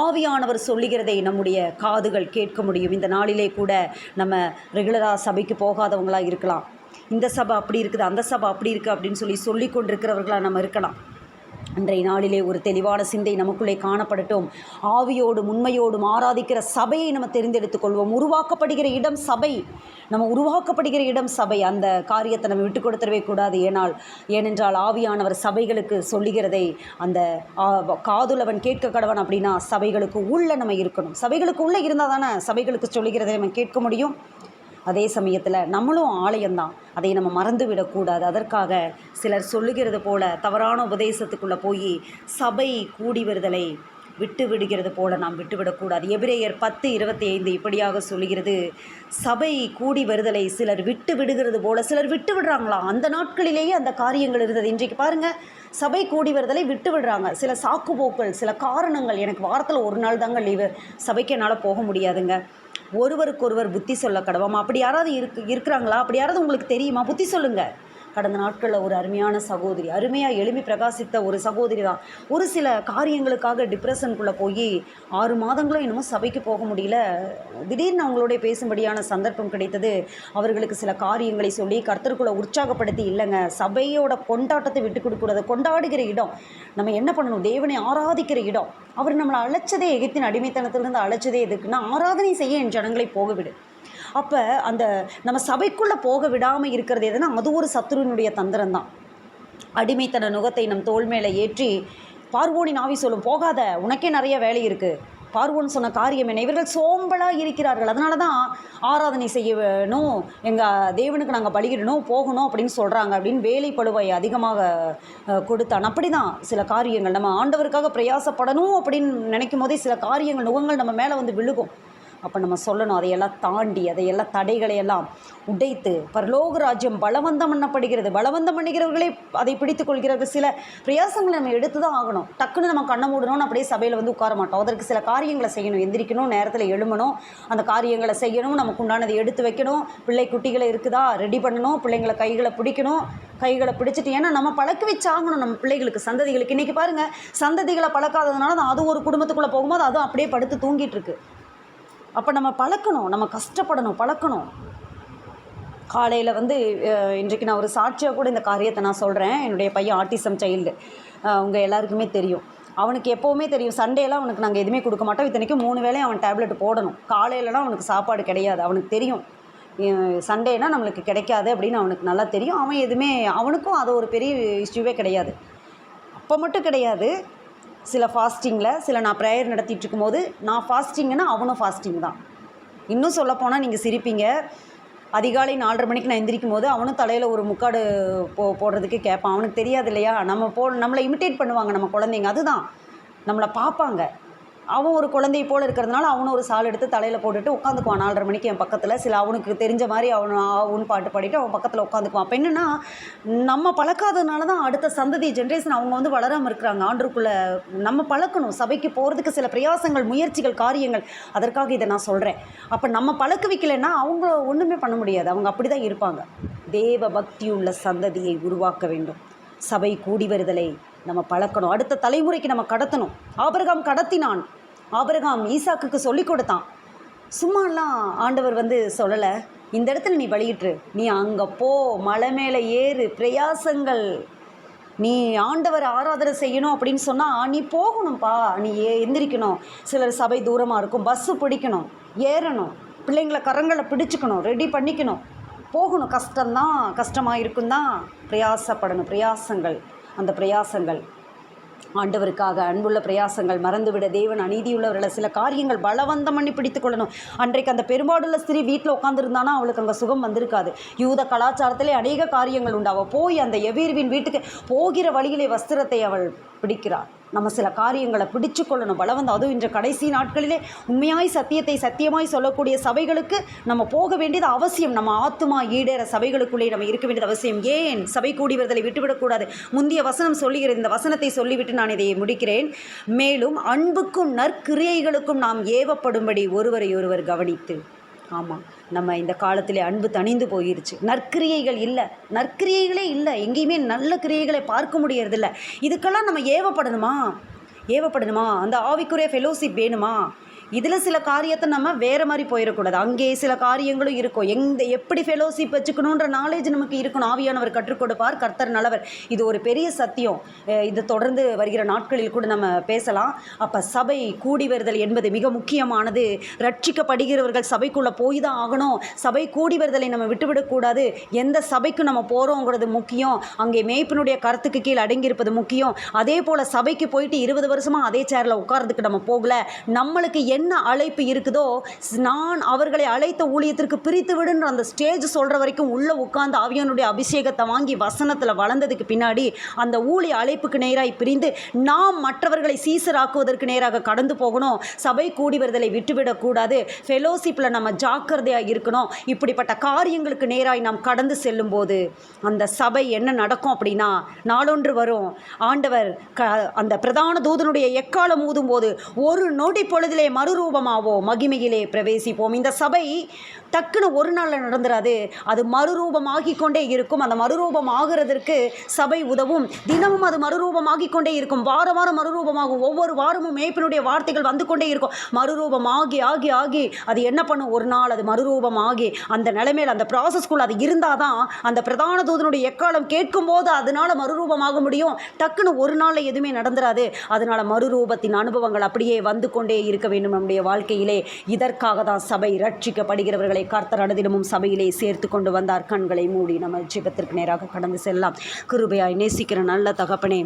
ஆவியானவர் சொல்லுகிறதை நம்முடைய காதுகள் கேட்க முடியும். இந்த நாளிலே கூட நம்ம ரெகுலராக சபைக்கு போகாதவங்களாக இருக்கலாம். இந்த சபை அப்படி இருக்குது, அந்த சபை அப்படி இருக்குது அப்படின்னு சொல்லி கொண்டிருக்கிறவர்களாக நம்ம இருக்கலாம். அன்றைய நாளிலே ஒரு தெளிவான சிந்தை நமக்குள்ளே காணப்படட்டும். ஆவியோடும் உண்மையோடும் ஆராதிக்கிற சபையை நம்ம தெரிந்தெடுத்துக் கொள்வோம். உருவாக்கப்படுகிற இடம் சபை, நம்ம உருவாக்கப்படுகிற இடம் சபை. அந்த காரியத்தை நம்ம விட்டு கொடுத்துடவே கூடாது. ஏனென்றால் ஆவியானவர் சபைகளுக்கு சொல்லுகிறதை அந்த காதுலவன் கேட்க கடவன் அப்படின்னா சபைகளுக்கு உள்ளே நம்ம இருக்கணும். சபைகளுக்கு உள்ளே இருந்தால் தானே சபைகளுக்கு சொல்லுகிறதை நம்ம கேட்க முடியும். அதே சமயத்தில் நம்மளும் ஆலயம்தான், அதை நம்ம மறந்து விடக்கூடாது. அதற்காக சிலர் சொல்லுகிறது போல தவறான உபதேசத்துக்குள்ளே போய் சபை கூடி வருதலை விட்டு விடுகிறது போல நாம் விட்டுவிடக்கூடாது. எபிரேயர் 10:25 இப்படியாக சொல்லுகிறது, சபை கூடி வருதலை சிலர் விட்டு விடுகிறது போல சிலர் விட்டு விடுறாங்களாம். அந்த நாட்களிலேயே அந்த காரியங்கள் இருந்தது. இன்றைக்கு பாருங்கள், சபை கூடி வருதலை விட்டு விடுறாங்க. சில சாக்குப்போக்கள், சில காரணங்கள். எனக்கு வாரத்தில் ஒரு நாள் தாங்க லீவு, சபைக்கு என்னால் போக முடியாதுங்க. ஒருவருக்கொருவர் புத்தி சொல்ல கடவோம். அப்படி யாராவது இருக்கிறாங்களா? அப்படி யாராவது உங்களுக்கு தெரியுமா? புத்தி சொல்லுங்கள். கடந்த நாட்களில் ஒரு அருமையான சகோதரி, அருமையாக எழுப்பி பிரகாசித்த ஒரு சகோதரி தான் ஒரு சில காரியங்களுக்காக டிப்ரெஷனுக்குள்ளே போய் 6 மாதங்களும் இன்னமும் சபைக்கு போக முடியல. திடீர்னு அவங்களோட பேசும்படியான சந்தர்ப்பம் கிடைத்தது. அவர்களுக்கு சில காரியங்களை சொல்லி கர்த்தருக்குள்ளே உற்சாகப்படுத்தி, இல்லைங்க சபையோட கொண்டாட்டத்தை விட்டு கொடுக்கூடாது. கொண்டாடுகிற இடம், நம்ம என்ன பண்ணணும்? தேவனை ஆராதிக்கிற இடம். அவர் நம்மளை அழைச்சதே, எகிப்தின் அடிமைத்தனத்திலிருந்து அழைச்சதே எதுக்குன்னா ஆராதனை செய்ய என் ஜனங்களை போகவிடு. அப்போ அந்த நம்ம சபைக்குள்ளே போக விடாமல் இருக்கிறது எதுனா அது ஒரு சத்துருவினுடைய தந்திரம் தான். அடிமைத்தன நுகத்தை நம் தோள் மேலே ஏற்றி பார்வோனின் ஆவி சொல்லும், போகாத, உனக்கே நிறைய வேலை இருக்குது. பார்வோன் சொன்ன காரியம் என்ன? இவர்கள் சோம்பலாக இருக்கிறார்கள், அதனால தான் ஆராதனை செய்யணும், எங்கள் தேவனுக்கு நாங்கள் பலியிடணும், போகணும் அப்படின்னு சொல்கிறாங்க அப்படின்னு வேலை பளுவை அதிகமாக கொடுத்தான். அப்படி தான் சில காரியங்கள் நம்ம ஆண்டவருக்காக பிரயாசப்படணும் அப்படின்னு நினைக்கும் போதே சில காரியங்கள் நுகங்கள் நம்ம மேலே வந்து விழுகும். அப்போ நம்ம சொல்லணும், அதையெல்லாம் தாண்டி அதையெல்லாம் தடைகளையெல்லாம் உடைத்து பரலோக ராஜ்யம் பலவந்தம் பண்ணப்படுகிறது. பலவந்தம் பண்ணுகிறவர்களே அதை பிடித்து கொள்கிறார்கள். சில பிரயாசங்களை நம்ம எடுத்து தான் ஆகணும். டக்குன்னு நம்ம கண்ணை மூடணும்னு அப்படியே சபையில் வந்து உட்கார மாட்டோம். அதற்கு சில காரியங்களை செய்யணும். எந்திரிக்கணும், நேரத்தில் எழுமணும், அந்த காரியங்களை செய்யணும், நமக்கு உண்டானதை எடுத்து வைக்கணும். பிள்ளை குட்டிகளை இருக்குதா ரெடி பண்ணணும், பிள்ளைங்களை கைகளை பிடிச்சிட்டு, ஏன்னா நம்ம பழக்க வச்சு ஆகணும் நம்ம பிள்ளைகளுக்கு, சந்ததிகளுக்கு. இன்றைக்கி பாருங்கள், சந்ததிகளை பழக்காததுனால தான் அது ஒரு குடும்பத்துக்குள்ளே போகும்போது அதுவும் அப்படியே படுத்து தூங்கிட்டு இருக்கு. அப்போ நம்ம பழக்கணும், நம்ம கஷ்டப்படணும், பழக்கணும். காலையில் வந்து இன்றைக்கு நான் ஒரு சாட்சியாக கூட இந்த காரியத்தை நான் சொல்கிறேன். என்னுடைய பையன் ஆட்டிசம் சைல்டு, உங்கள் எல்லாருக்குமே தெரியும். அவனுக்கு எப்போவுமே தெரியும், சண்டேலாம் அவனுக்கு நாங்கள் எதுவுமே கொடுக்க மாட்டோம். இத்தனைக்கும் 3 வேளையும் அவன் டேப்லெட் போடணும். காலையிலலாம் அவனுக்கு சாப்பாடு கிடையாது. அவனுக்கு தெரியும் சண்டேனா நம்மளுக்கு கிடைக்காது அப்படின்னு அவனுக்கு நல்லா தெரியும். அவனுக்கும் அது ஒரு பெரிய இஷ்யூவே கிடையாது. அப்போ மட்டும் கிடையாது, சில ஃபாஸ்டிங்கில், சில நான் ப்ரேயர் நடத்திட்டு இருக்கும்போது, நான் ஃபாஸ்டிங்னா அவனும் ஃபாஸ்டிங் தான். இன்னும் சொல்லப்போனால் நீங்கள் சிரிப்பீங்க, அதிகாலை 4:30 மணிக்கு நான் எந்திரிக்கும் போது அவனும் தலையில் ஒரு முக்காடு போடுறதுக்கு கேட்பான். அவனுக்கு தெரியாது இல்லையா, நம்மளை இமிட்டேட் பண்ணுவாங்க நம்ம குழந்தைங்க, அதுதான் நம்மளை பார்ப்பாங்க. அவன் ஒரு குழந்தையை போல் இருக்கிறதுனால அவனும் ஒரு சால் எடுத்து தலையில் போட்டுட்டு உட்காந்துக்குவான் 4:30 மணிக்கு என் பக்கத்தில். சில அவனுக்கு தெரிஞ்ச மாதிரி அவன் பாட்டு பாடிட்டு அவன் பக்கத்தில் உட்காந்துக்குவான். அப்போ என்னென்னா, நம்ம பழக்காததுனால தான் அடுத்த சந்ததி ஜென்ரேஷன் அவங்க வந்து வளராமல் இருக்கிறாங்க. ஆண்டுக்குள்ளே நம்ம பழக்கணும். சபைக்கு போகிறதுக்கு சில பிரயாசங்கள், முயற்சிகள், காரியங்கள், அதற்காக இதை நான் சொல்கிறேன். அப்போ நம்ம பழக்க வைக்கலைன்னா அவங்க ஒன்றுமே பண்ண முடியாது. அவங்க அப்படி தான் இருப்பாங்க. தேவ பக்தியுள்ள சந்ததியை உருவாக்க வேண்டும். சபை கூடி வருதலை நம்ம பழக்கணும். அடுத்த தலைமுறைக்கு நம்ம கடத்தணும். ஆபிரகாம் கடத்தினான். ஆபிரகாம் ஈசாக்குக்கு சொல்லிக் கொடுத்தான். சும்மாலாம் ஆண்டவர் வந்து சொல்லலை, இந்த இடத்துல நீ பலியிட்டு, நீ அங்கே போ, மலை மேலே ஏறு, பிரயாசங்கள், நீ ஆண்டவர் ஆராதனை செய்யணும் அப்படின்னு சொன்னால் நீ போகணும்ப்பா, நீ எந்திரிக்கணும். சிலர் சபை தூரமாக இருக்கும், பஸ்ஸு பிடிக்கணும், ஏறணும், பிள்ளைங்களை கரங்களை பிடிச்சிக்கணும், ரெடி பண்ணிக்கணும், போகணும். கஷ்டம்தான், கஷ்டமாக இருக்கும்தான், பிரயாசப்படணும். பிரயாசங்கள், அந்த பிரயாசங்கள் ஆண்டவருக்காக அன்புள்ள பிரயாசங்கள், மறந்துவிட தேவன் அநீதியுள்ளவர்களை சில காரியங்கள் பலவந்தம் பண்ணி பிடித்து கொள்ளணும். அன்றைக்கு அந்த பெரும்பாடுள்ள ஸ்திரீ வீட்டில் உட்காந்துருந்தானா அவளுக்கு அங்கே சுகம் வந்திருக்காது. யூத கலாச்சாரத்திலே அநேக காரியங்கள் உண்டு. அவள் போய் அந்த எவீர்வின் வீட்டுக்கு போகிற வழியிலே வஸ்திரத்தை அவள் பிடிக்கிறாள். நம்ம சில காரியங்களை பிடிச்சு கொள்ளணும். பலவந்தம், அதுவும் இன்று கடைசி நாட்களிலே உண்மையாய் சத்தியத்தை சத்தியமாய் சொல்லக்கூடிய சபைகளுக்கு நம்ம போக வேண்டியது அவசியம். நம்ம ஆத்துமா ஈடேற சபைகளுக்குள்ளே நம்ம இருக்க வேண்டியது அவசியம். ஏன் சபை கூடி வருதலை விட்டுவிடக்கூடாது? முந்தைய வசனம் சொல்லுகிற இந்த வசனத்தை சொல்லிவிட்டு நான் இதை முடிக்கிறேன். மேலும் அன்புக்கும் நற்கிரியைகளுக்கும் நாம் ஏவப்படும்படி ஒருவரை ஒருவர் கவனித்து. ஆமாம், நம்ம இந்த காலத்திலே அன்பு தணிந்து போயிருச்சு. நற்கிரியைகள் இல்லை, நற்கிரியைகளே இல்லை, எங்கேயுமே நல்ல கிரியைகளை பார்க்க முடியறதில்ல. இதுக்கெல்லாம் நம்ம ஏவப்படணுமா? ஏவப்படணுமா, அந்த ஆவிக்குரிய ஃபெலோஷிப் வேணுமா, இதில் சில காரியத்தை நம்ம வேறு மாதிரி போயிடக்கூடாது. அங்கே சில காரியங்களும் இருக்கும். எப்படி ஃபெலோஷிப் வச்சுக்கணுன்ற நாலேஜ் நமக்கு இருக்கணும். ஆவியானவர் கற்றுக் கொடுப்பார், கர்த்தர் நல்லவர். இது ஒரு பெரிய சத்தியம். இது தொடர்ந்து வருகிற நாட்களில் கூட நம்ம பேசலாம். அப்போ சபை கூடி வருதல் என்பது மிக முக்கியமானது. ரட்சிக்கப்படுகிறவர்கள் சபைக்குள்ளே போய் தான் ஆகணும். சபை கூடி வருதலை நம்ம விட்டுவிடக்கூடாது. எந்த சபைக்கு நம்ம போகிறோங்கிறது முக்கியம். அங்கே மேய்ப்பினுடைய கருத்துக்கு கீழே அடங்கியிருப்பது முக்கியம். அதே போல் சபைக்கு போயிட்டு 20 வருஷமாக அதே சேரில் உட்கார்றதுக்கு நம்ம போகல. நம்மளுக்கு என்ன அழைப்பு இருக்குதோ, நான் அவர்களை அழைத்த ஊழியத்திற்கு பிரித்து விடுன்ற அந்த ஸ்டேஜ் சொல்கிற வரைக்கும் உள்ளே உட்கார்ந்து ஆவியானுடைய அபிஷேகத்தை வாங்கி வசனத்தில் வளர்ந்ததுக்கு பின்னாடி அந்த ஊழிய அழைப்புக்கு நேராக பிரிந்து நாம் மற்றவர்களை சீசராக்குவதற்கு நேராக கடந்து போகணும். சபை கூடி வருதலை விட்டுவிடக்கூடாது. ஃபெலோஷிப்பில் நம்ம ஜாக்கிரதையாக இருக்கணும். இப்படிப்பட்ட காரியங்களுக்கு நேராக நாம் கடந்து செல்லும் போது அந்த சபை என்ன நடக்கும் அப்படின்னா, நாளொன்று வரும், ஆண்டவர் அந்த பிரதான தூதனுடைய எக்காலம் ஊதும் போது ஒரு நொடி பொழுதிலே மறுரூபமாவோ மகிமையிலே பிரவேசிப்போம். இந்த சபை டக்குன்னு ஒரு நாளில் நடந்துராது. அது மறுரூபமாகி கொண்டே இருக்கும். அந்த மறுரூபம் ஆகிறதற்கு சபை உதவும். தினமும் அது மறுரூபமாகி கொண்டே இருக்கும். வாரம் வாரம் மறுரூபமாகும். ஒவ்வொரு வாரமும் மேய்ப்பினுடைய வார்த்தைகள் வந்து கொண்டே இருக்கும். மறுரூபம் ஆகி ஆகி ஆகி அது என்ன பண்ணும், ஒரு நாள் அது மறுரூபம் ஆகி அந்த நிலைமையில் அந்த ப்ராசஸ்குள்ள அது இருந்தால் தான் அந்த பிரதான தூதனுடைய எக்காலம் கேட்கும் போது அதனால் மறுரூபமாக முடியும். டக்குன்னு ஒரு நாளில் எதுவுமே நடந்துராது. அதனால் மறுரூபத்தின் அனுபவங்கள் அப்படியே வந்து கொண்டே இருக்க வேண்டும் நம்முடைய வாழ்க்கையிலே. இதற்காக தான் சபை ரட்சிக்கப்படுகிறவர்களை கர்த்தர் அனுதினமும் சபையிலே சேர்த்து கொண்டு வந்தார். கண்களை மூடி நம்ம ஜெபத்திற்கு நேராக கடந்து செல்லலாம். கிருபையாய் நேசிக்கிற நல்ல தகப்பனே,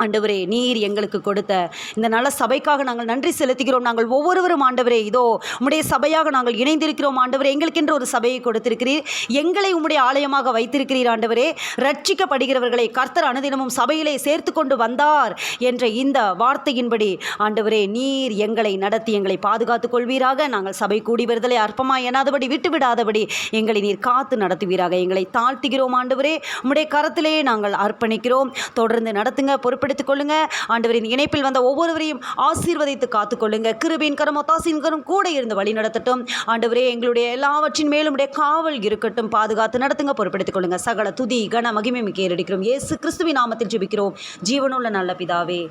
ஆண்டவரே, நீர் எங்களுக்கு கொடுத்த இந்த நல்ல சபைக்காக நாங்கள் நன்றி செலுத்துகிறோம். நாங்கள் ஒவ்வொருவரும் ஆண்டவரே, இதோ உம்முடைய சபையாக நாங்கள் இணைந்திருக்கிறோம். ஆண்டவரே, எங்களுக்கென்று ஒரு சபையை கொடுத்திருக்கிறீர். எங்களை உம்முடைய ஆலயமாக வைத்திருக்கிறீர். ஆண்டவரே, ரட்சிக்கப்படுகிறவர்களை கர்த்தர் அனுதினமும் சபையிலே சேர்த்து கொண்டு வந்தார் என்ற இந்த வார்த்தையின்படி ஆண்டவரே, நீர் எங்களை நடத்தி எங்களை பாதுகாத்துக் கொள்வீராக. நாங்கள் சபை கூடி வருதலை அற்பமாய் எண்ணாதபடி விட்டுவிடாதபடி எங்களை நீர் காத்து நடத்துவீராக. எங்களை தாழ்த்துகிறோம் ஆண்டவரே, உம்முடைய கரத்திலே நாங்கள் அர்ப்பணிக்கிறோம். தொடர்ந்து நடத்துங்க, பொறுப்பு எடுத்துக் கொள்ளுங்க ஆண்டவரின் இணைப்பில் வந்த ஒவ்வொருவரையும் ஆசீர்வதித்து காத்துக்கொள்ளுங்க. கிருபையின் கரம் ஒத்தாசையின் கரம் கூட இருந்து வழி நடத்தட்டும். ஆண்டவரே, எங்களுடைய எல்லாவற்றின் மேலும் உடைய காவல் இருக்கட்டும். பாதுகாத்து நடத்துங்க, பொறுப்பெடுத்துக் கொள்ளுங்க. சகல துதி கன மகிமை மிக்க ஏறெடுக்கிறோம். இயேசு கிறிஸ்துவின் நாமத்தில் ஜெபிக்கிறோம் ஜீவனுள்ள நல்ல பிதாவே,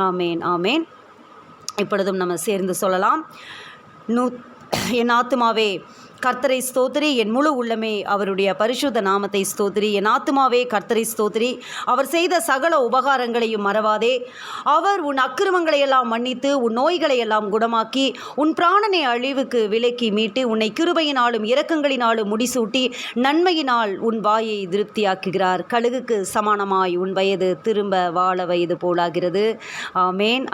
ஆமேன் ஆமேன். இப்பொழுதும் நம்ம சேர்ந்து சொல்லலாம். என் ஆத்துமாவே கர்த்தரை ஸ்தோத்திரி, என் முழு உள்ளமே அவருடைய பரிசுத்த நாமத்தை ஸ்தோத்திரி. என் ஆத்துமாவே கர்த்தரை ஸ்தோத்திரி, அவர் செய்த சகல உபகாரங்களையும் மறவாதே. அவர் உன் அக்கிரமங்களை எல்லாம் மன்னித்து உன் நோய்களை எல்லாம் குணமாக்கி உன் பிராணனை அழிவுக்கு விலக்கி மீட்டு உன்னை கிருபையினாலும் இரக்கங்களினாலும் முடிசூட்டி நன்மையினால் உன் வாயை திருப்தியாக்குகிறார். கழுகுக்கு சமானமாய் உன் வயது திரும்ப வாழ வயது போலாகிறது. ஆமேன்.